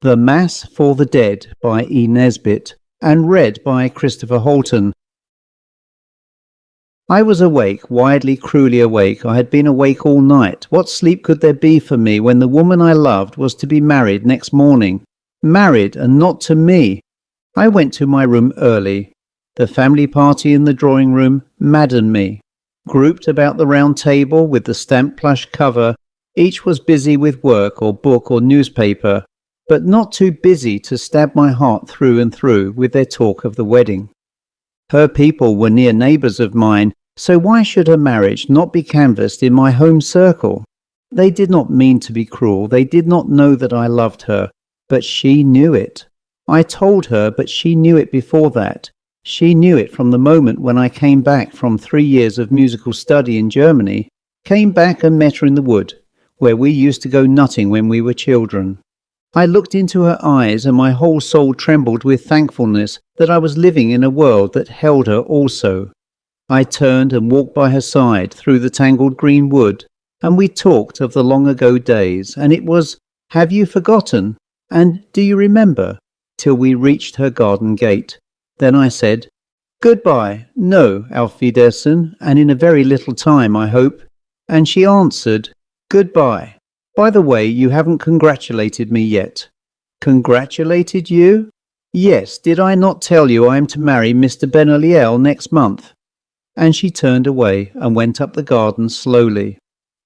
The Mass for the Dead by E. Nesbit, and read by Christopher Halton. I was awake, widely, cruelly awake. I had been awake all night. What sleep could there be for me when the woman I loved was to be married next morning? Married, and not to me. I went to my room early. The family party in the drawing room maddened me. Grouped about the round table with the stamped plush cover, each was busy with work or book or newspaper, but not too busy to stab my heart through and through with their talk of the wedding. Her people were near neighbours of mine, so why should her marriage not be canvassed in my home circle? They did not mean to be cruel, they did not know that I loved her, but she knew it. I told her, but she knew it before that. She knew it from the moment when I came back from 3 years of musical study in Germany, came back and met her in the wood, where we used to go nutting when we were children. I looked into her eyes and my whole soul trembled with thankfulness that I was living in a world that held her also. I turned and walked by her side through the tangled green wood, and we talked of the long ago days, and it was, "Have you forgotten?" and "Do you remember?" till we reached her garden gate. Then I said, "Goodbye, no, auf Wiedersehen, and in a very little time, I hope." And she answered, "Goodbye. By the way, you haven't congratulated me yet." "Congratulated you?" "Yes, did I not tell you I am to marry Mr. Benoliel next month?" And she turned away and went up the garden slowly.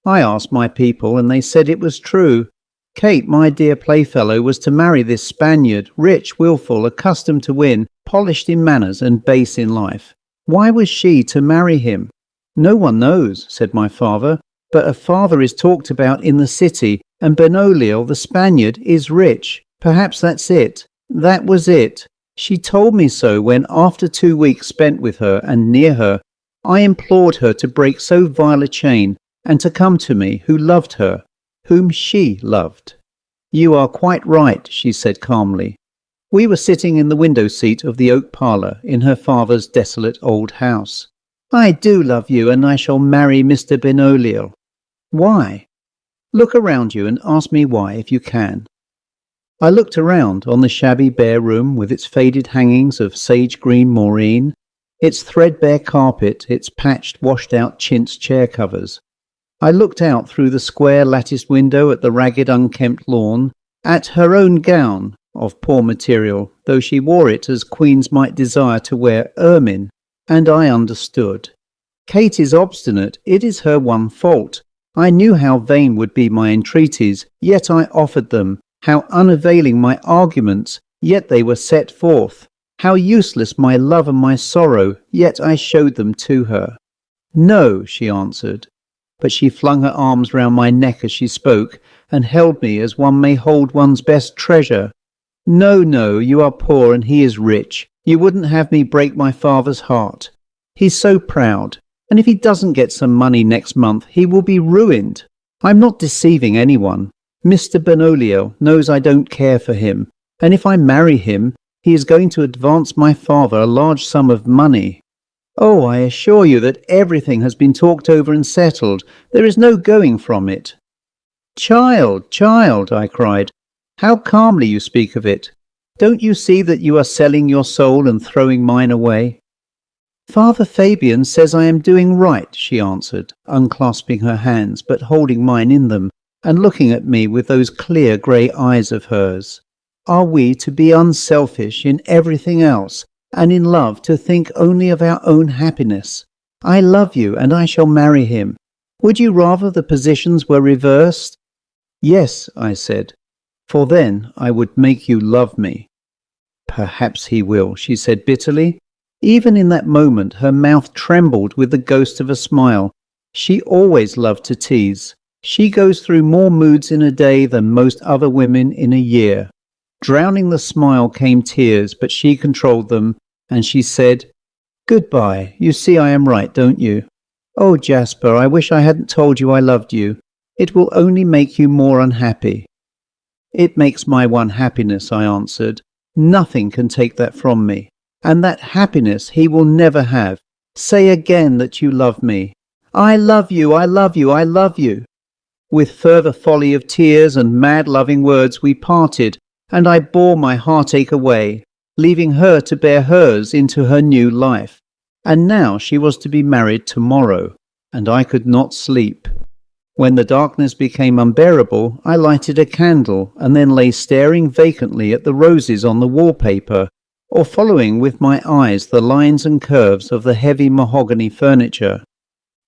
I asked my people, and they said it was true. Kate, my dear playfellow, was to marry this Spaniard, rich, wilful, accustomed to win, polished in manners and base in life. Why was she to marry him? "No one knows," said my father, "but a father is talked about in the city, and Benoliel, the Spaniard, is rich. Perhaps that's it." That was it. She told me so when, after 2 weeks spent with her and near her, I implored her to break so vile a chain and to come to me, who loved her, whom she loved. "You are quite right," she said calmly. We were sitting in the window seat of the oak parlour in her father's desolate old house. "I do love you, and I shall marry Mr. Benoliel." "Why?" "Look around you and ask me why, if you can." I looked around on the shabby bare room with its faded hangings of sage-green moreen, its threadbare carpet, its patched, washed-out chintz chair covers. I looked out through the square latticed window at the ragged, unkempt lawn, at her own gown, of poor material, though she wore it as queens might desire to wear ermine, and I understood. Kate is obstinate, it is her one fault. I knew how vain would be my entreaties, yet I offered them, how unavailing my arguments, yet they were set forth, how useless my love and my sorrow, yet I showed them to her. "No," she answered, but she flung her arms round my neck as she spoke, and held me as one may hold one's best treasure. "No, no, you are poor and he is rich. You wouldn't have me break my father's heart. He's so proud, and if he doesn't get some money next month, he will be ruined. I'm not deceiving anyone. Mr. Benoliel knows I don't care for him, and if I marry him, he is going to advance my father a large sum of money. Oh, I assure you that everything has been talked over and settled. There is no going from it." "Child, child," I cried, "how calmly you speak of it. Don't you see that you are selling your soul and throwing mine away?" "Father Fabian says I am doing right," she answered, unclasping her hands, but holding mine in them, and looking at me with those clear grey eyes of hers. "Are we to be unselfish in everything else, and in love to think only of our own happiness? I love you, and I shall marry him. Would you rather the positions were reversed?" "Yes," I said, "for then I would make you love me." "Perhaps he will," she said bitterly. Even in that moment her mouth trembled with the ghost of a smile. She always loved to tease. She goes through more moods in a day than most other women in a year. Drowning the smile came tears, but she controlled them, and she said, "Goodbye. You see I am right, don't you? Oh, Jasper, I wish I hadn't told you I loved you. It will only make you more unhappy." "It makes my one happiness," I answered. "Nothing can take that from me. And that happiness he will never have. Say again that you love me." "I love you, I love you, I love you." With further folly of tears and mad loving words we parted, and I bore my heartache away, leaving her to bear hers into her new life. And now she was to be married tomorrow, and I could not sleep. When the darkness became unbearable, I lighted a candle and then lay staring vacantly at the roses on the wallpaper, or following with my eyes the lines and curves of the heavy mahogany furniture.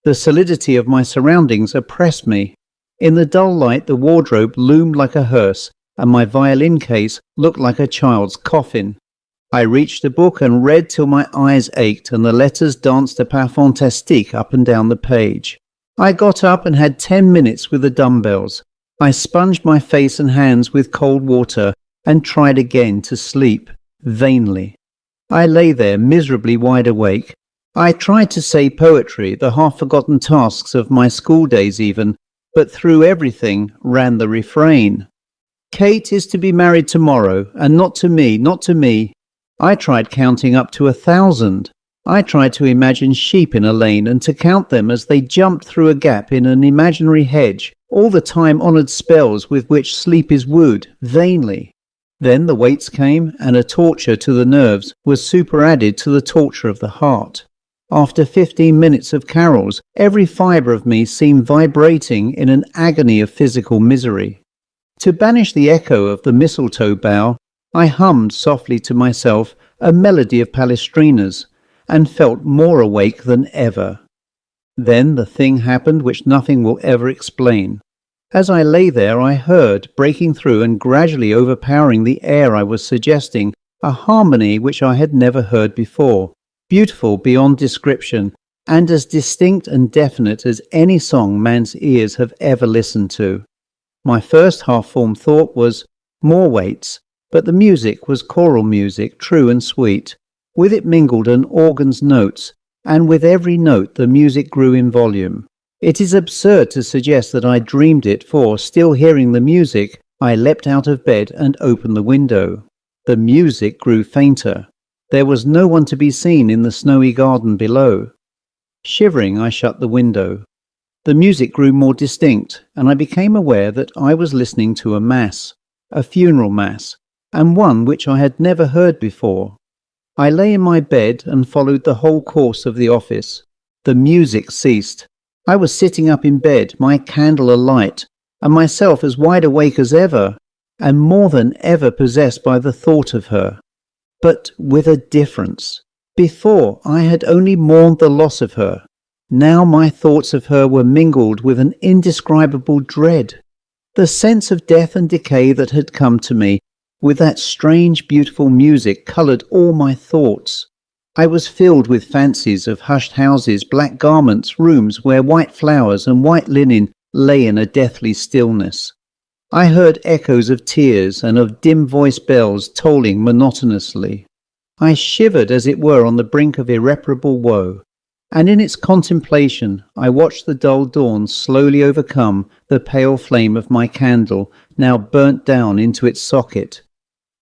The solidity of my surroundings oppressed me. In the dull light, the wardrobe loomed like a hearse, and my violin case looked like a child's coffin. I reached a book and read till my eyes ached and the letters danced a pas fantastique up and down the page. I got up and had 10 minutes with the dumbbells. I sponged my face and hands with cold water and tried again to sleep, vainly. I lay there miserably wide awake. I tried to say poetry, the half-forgotten tasks of my school days even, but through everything ran the refrain. Kate is to be married tomorrow, and not to me, not to me. I tried counting up to 1,000. I tried to imagine sheep in a lane and to count them as they jumped through a gap in an imaginary hedge, all the time-honoured spells with which sleep is wooed, vainly. Then the weights came, and a torture to the nerves was superadded to the torture of the heart. After 15 minutes of carols, every fibre of me seemed vibrating in an agony of physical misery. To banish the echo of the mistletoe bough, I hummed softly to myself a melody of Palestrina's, and felt more awake than ever. Then the thing happened which nothing will ever explain. As I lay there, I heard, breaking through and gradually overpowering the air I was suggesting, a harmony which I had never heard before, beautiful beyond description, and as distinct and definite as any song man's ears have ever listened to. My first half-formed thought was, more weights, but the music was choral music, true and sweet. With it mingled an organ's notes, and with every note the music grew in volume. It is absurd to suggest that I dreamed it, for, still hearing the music, I leapt out of bed and opened the window. The music grew fainter. There was no one to be seen in the snowy garden below. Shivering, I shut the window. The music grew more distinct, and I became aware that I was listening to a mass, a funeral mass, and one which I had never heard before. I lay in my bed and followed the whole course of the office. The music ceased. I was sitting up in bed, my candle alight, and myself as wide awake as ever, and more than ever possessed by the thought of her. But with a difference. Before, I had only mourned the loss of her. Now my thoughts of her were mingled with an indescribable dread. The sense of death and decay that had come to me with that strange, beautiful music coloured all my thoughts. I was filled with fancies of hushed houses, black garments, rooms where white flowers and white linen lay in a deathly stillness. I heard echoes of tears and of dim-voiced bells tolling monotonously. I shivered as it were on the brink of irreparable woe, and in its contemplation I watched the dull dawn slowly overcome the pale flame of my candle, now burnt down into its socket.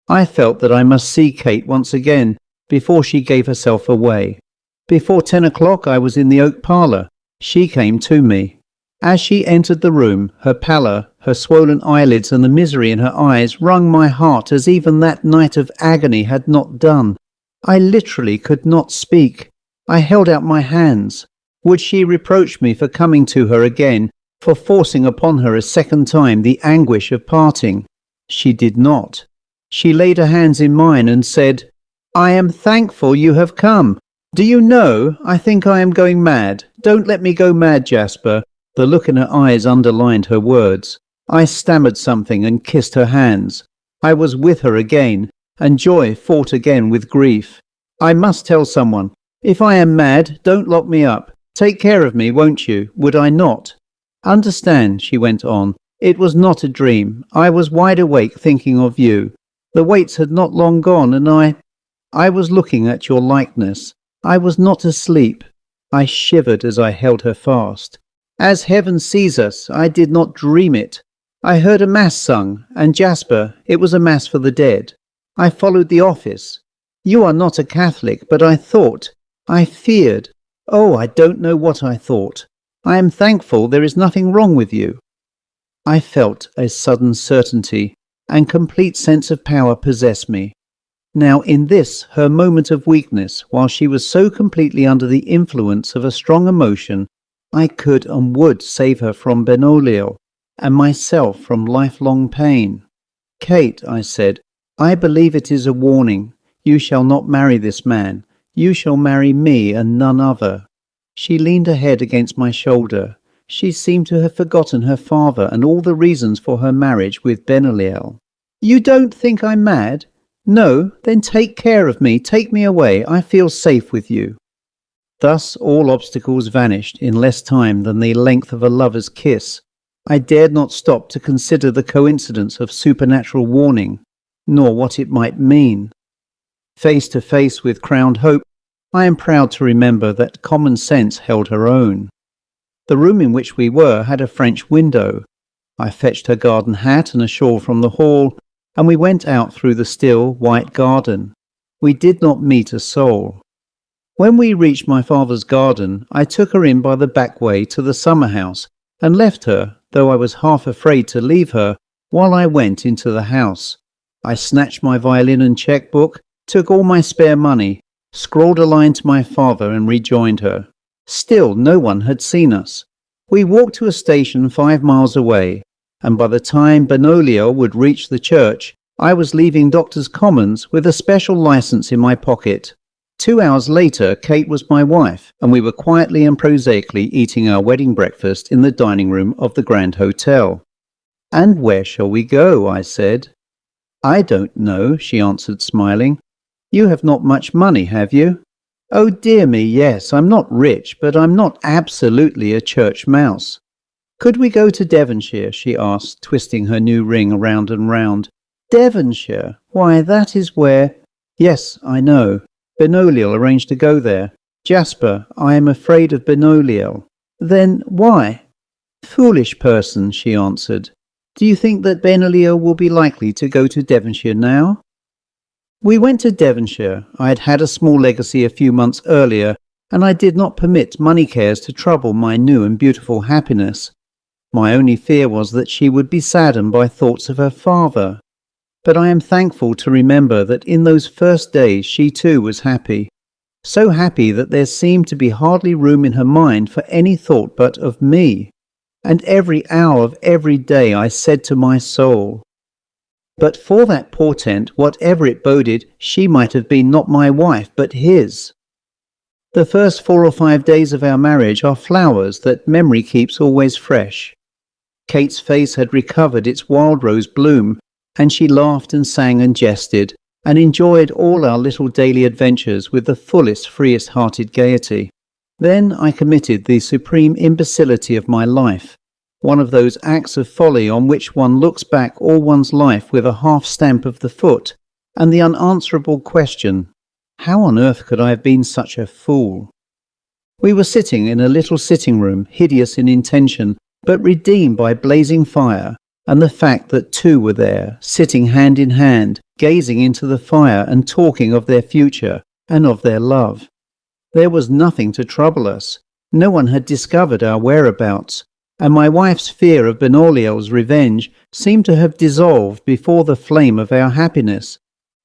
I felt that I must see Kate once again before she gave herself away. Before 10 o'clock I was in the oak parlour. She came to me. As she entered the room, her pallor, her swollen eyelids and the misery in her eyes wrung my heart as even that night of agony had not done. I literally could not speak. I held out my hands. Would she reproach me for coming to her again, for forcing upon her a second time the anguish of parting? She did not. She laid her hands in mine and said, "I am thankful you have come. Do you know, I think I am going mad. Don't let me go mad, Jasper." The look in her eyes underlined her words. I stammered something and kissed her hands. I was with her again, and joy fought again with grief. I must tell someone. If I am mad, don't lock me up. Take care of me, won't you? Would I not? Understand, she went on, it was not a dream. I was wide awake thinking of you. The weights had not long gone, and I was looking at your likeness. I was not asleep. I shivered as I held her fast. As heaven sees us, I did not dream it. I heard a mass sung, and Jasper, it was a mass for the dead. I followed the office. You are not a Catholic, but I feared. Oh, I don't know what I thought. I am thankful there is nothing wrong with you. I felt a sudden certainty, and complete sense of power possessed me. Now in this, her moment of weakness, while she was so completely under the influence of a strong emotion, I could and would save her from Benoliel, and myself from lifelong pain. Kate, I said, I believe it is a warning. You shall not marry this man. You shall marry me and none other. She leaned her head against my shoulder. She seemed to have forgotten her father and all the reasons for her marriage with Benoliel. You don't think I'm mad? No, then take care of me, take me away, I feel safe with you. Thus all obstacles vanished in less time than the length of a lover's kiss. I dared not stop to consider the coincidence of supernatural warning, nor what it might mean. Face to face with crowned hope, I am proud to remember that common sense held her own. The room in which we were had a French window. I fetched her garden hat and a shawl from the hall, and we went out through the still, white garden. We did not meet a soul. When we reached my father's garden, I took her in by the back way to the summer house, and left her, though I was half afraid to leave her, while I went into the house. I snatched my violin and cheque-book, took all my spare money, scrawled a line to my father and rejoined her. Still no one had seen us. We walked to a station 5 miles away, and by the time Benoliel would reach the church, I was leaving Doctors' Commons with a special licence in my pocket. 2 hours later, Kate was my wife, and we were quietly and prosaically eating our wedding breakfast in the dining room of the Grand Hotel. And where shall we go? I said. I don't know, she answered, smiling. You have not much money, have you? Oh dear me, yes, I'm not rich, but I'm not absolutely a church mouse. Could we go to Devonshire? She asked, twisting her new ring round and round. Devonshire? Why, that is where... Yes, I know. Benoliel arranged to go there. Jasper, I am afraid of Benoliel. Then why? Foolish person, she answered. Do you think that Benoliel will be likely to go to Devonshire now? We went to Devonshire. I had had a small legacy a few months earlier, and I did not permit money cares to trouble my new and beautiful happiness. My only fear was that she would be saddened by thoughts of her father. But I am thankful to remember that in those first days she too was happy. So happy that there seemed to be hardly room in her mind for any thought but of me. And every hour of every day I said to my soul, but for that portent, whatever it boded, she might have been not my wife, but his. The first 4 or 5 days of our marriage are flowers that memory keeps always fresh. Kate's face had recovered its wild rose bloom, and she laughed and sang and jested, and enjoyed all our little daily adventures with the fullest, freest-hearted gaiety. Then I committed the supreme imbecility of my life, one of those acts of folly on which one looks back all one's life with a half-stamp of the foot, and the unanswerable question, how on earth could I have been such a fool? We were sitting in a little sitting-room, hideous in intention, but redeemed by blazing fire, and the fact that two were there, sitting hand in hand, gazing into the fire and talking of their future and of their love. There was nothing to trouble us. No one had discovered our whereabouts, and my wife's fear of Benoliel's revenge seemed to have dissolved before the flame of our happiness.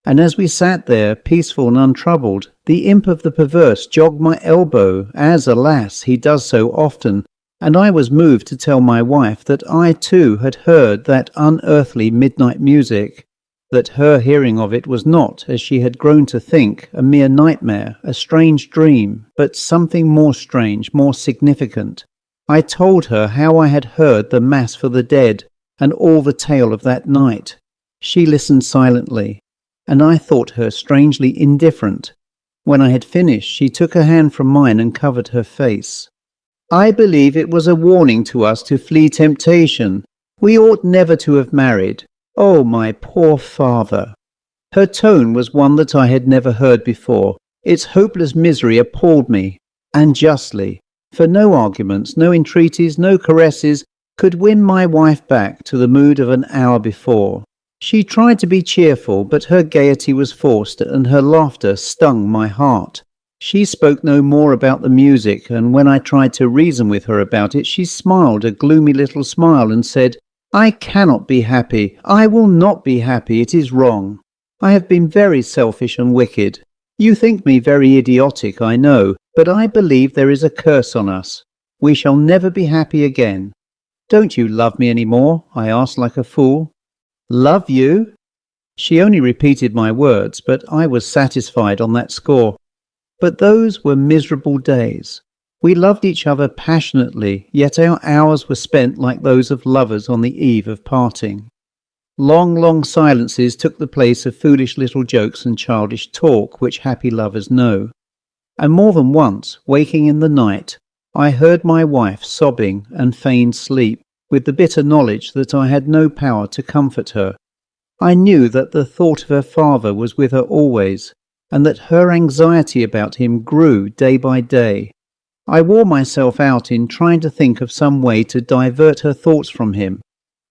And as we sat there, peaceful and untroubled, the imp of the perverse jogged my elbow, as, alas, he does so often, and I was moved to tell my wife that I too had heard that unearthly midnight music, that her hearing of it was not, as she had grown to think, a mere nightmare, a strange dream, but something more strange, more significant. I told her how I had heard the Mass for the dead, and all the tale of that night. She listened silently, and I thought her strangely indifferent. When I had finished, she took her hand from mine and covered her face. I believe it was a warning to us to flee temptation. We ought never to have married. Oh, my poor father! Her tone was one that I had never heard before. Its hopeless misery appalled me, and justly. For no arguments, no entreaties, no caresses could win my wife back to the mood of an hour before. She tried to be cheerful, but her gaiety was forced, and her laughter stung my heart. She spoke no more about the music, and when I tried to reason with her about it, she smiled a gloomy little smile and said, I cannot be happy. I will not be happy. It is wrong. I have been very selfish and wicked. You think me very idiotic, I know, but I believe there is a curse on us. We shall never be happy again. Don't you love me any more? I asked like a fool. Love you? She only repeated my words, but I was satisfied on that score. But those were miserable days. We loved each other passionately, yet our hours were spent like those of lovers on the eve of parting. Long, long silences took the place of foolish little jokes and childish talk which happy lovers know. And more than once, waking in the night, I heard my wife sobbing and feigned sleep, with the bitter knowledge that I had no power to comfort her. I knew that the thought of her father was with her always, and that her anxiety about him grew day by day. I wore myself out in trying to think of some way to divert her thoughts from him.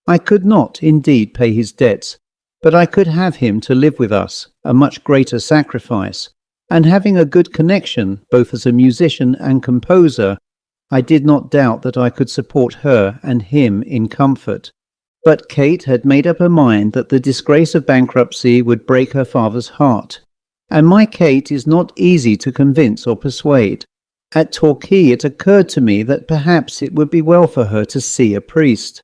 I could not, indeed, pay his debts, but I could have him to live with us, a much greater sacrifice, and having a good connection, both as a musician and composer, I did not doubt that I could support her and him in comfort. But Kate had made up her mind that the disgrace of bankruptcy would break her father's heart, and my Kate is not easy to convince or persuade. At Torquay it occurred to me that perhaps it would be well for her to see a priest.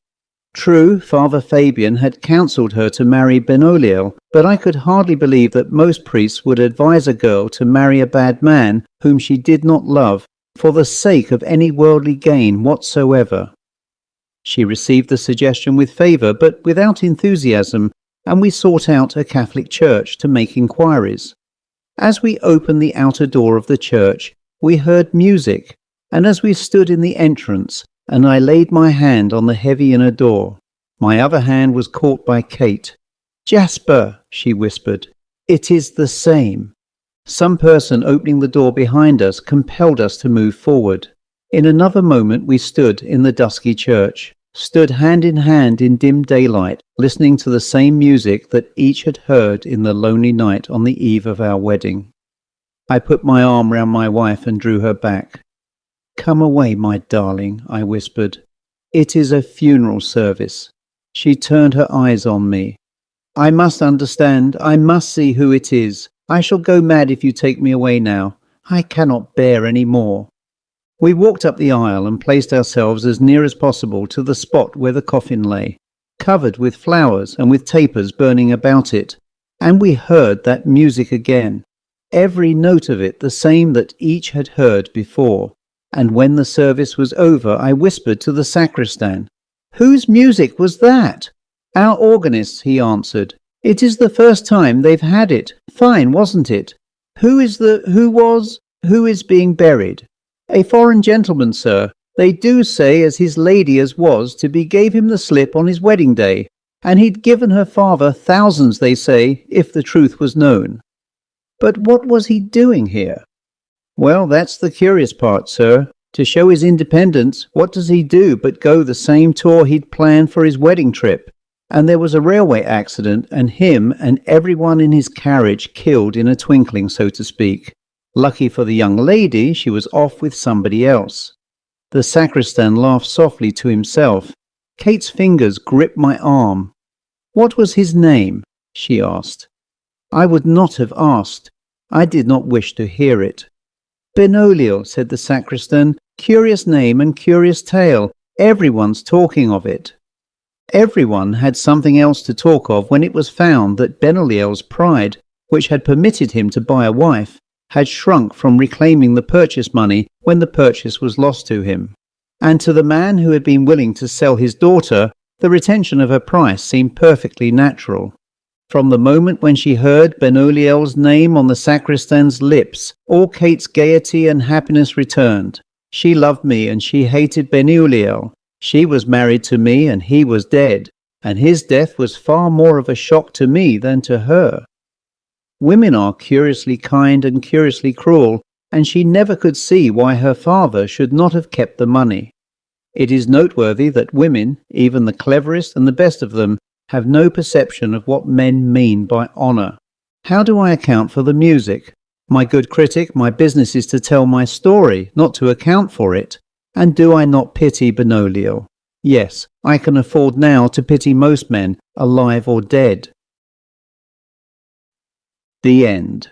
True, Father Fabian had counselled her to marry Benoliel, but I could hardly believe that most priests would advise a girl to marry a bad man whom she did not love, for the sake of any worldly gain whatsoever. She received the suggestion with favour, but without enthusiasm, and we sought out a Catholic church to make inquiries. As we opened the outer door of the church, we heard music, and as we stood in the entrance, and I laid my hand on the heavy inner door, my other hand was caught by Kate. "Jasper," she whispered, "it is the same." Some person opening the door behind us compelled us to move forward. In another moment we stood in the dusky church, stood hand in hand in dim daylight, listening to the same music that each had heard in the lonely night on the eve of our wedding. I put my arm round my wife and drew her back. "Come away, my darling," I whispered. "It is a funeral service." She turned her eyes on me. "I must understand. I must see who it is. I shall go mad if you take me away now. I cannot bear any more." We walked up the aisle and placed ourselves as near as possible to the spot where the coffin lay, covered with flowers and with tapers burning about it, and we heard that music again, every note of it the same that each had heard before. And when the service was over, I whispered to the sacristan, "Whose music was that?" "Our organist's," he answered. "It is the first time they've had it. Fine, wasn't it? Who is being buried?" "A foreign gentleman, sir. They do say as his lady as was to be gave him the slip on his wedding day, and he'd given her father thousands, they say, if the truth was known." "But what was he doing here?" "Well, that's the curious part, sir. To show his independence, what does he do but go the same tour he'd planned for his wedding trip? And there was a railway accident, and him and everyone in his carriage killed in a twinkling, so to speak. Lucky for the young lady, she was off with somebody else." The sacristan laughed softly to himself. Kate's fingers gripped my arm. "What was his name?" she asked. I would not have asked. I did not wish to hear it. "Benoliel," said the sacristan. "Curious name and curious tale. Everyone's talking of it." Everyone had something else to talk of when it was found that Benoliel's pride, which had permitted him to buy a wife, had shrunk from reclaiming the purchase money when the purchase was lost to him. And to the man who had been willing to sell his daughter, the retention of her price seemed perfectly natural. From the moment when she heard Benoliel's name on the sacristan's lips, all Kate's gaiety and happiness returned. She loved me and she hated Benoliel. She was married to me and he was dead, and his death was far more of a shock to me than to her. Women are curiously kind and curiously cruel, and she never could see why her father should not have kept the money. It is noteworthy that women, even the cleverest and the best of them, have no perception of what men mean by honour. How do I account for the music? My good critic, my business is to tell my story, not to account for it. And do I not pity Benoliel? Yes, I can afford now to pity most men, alive or dead. The end.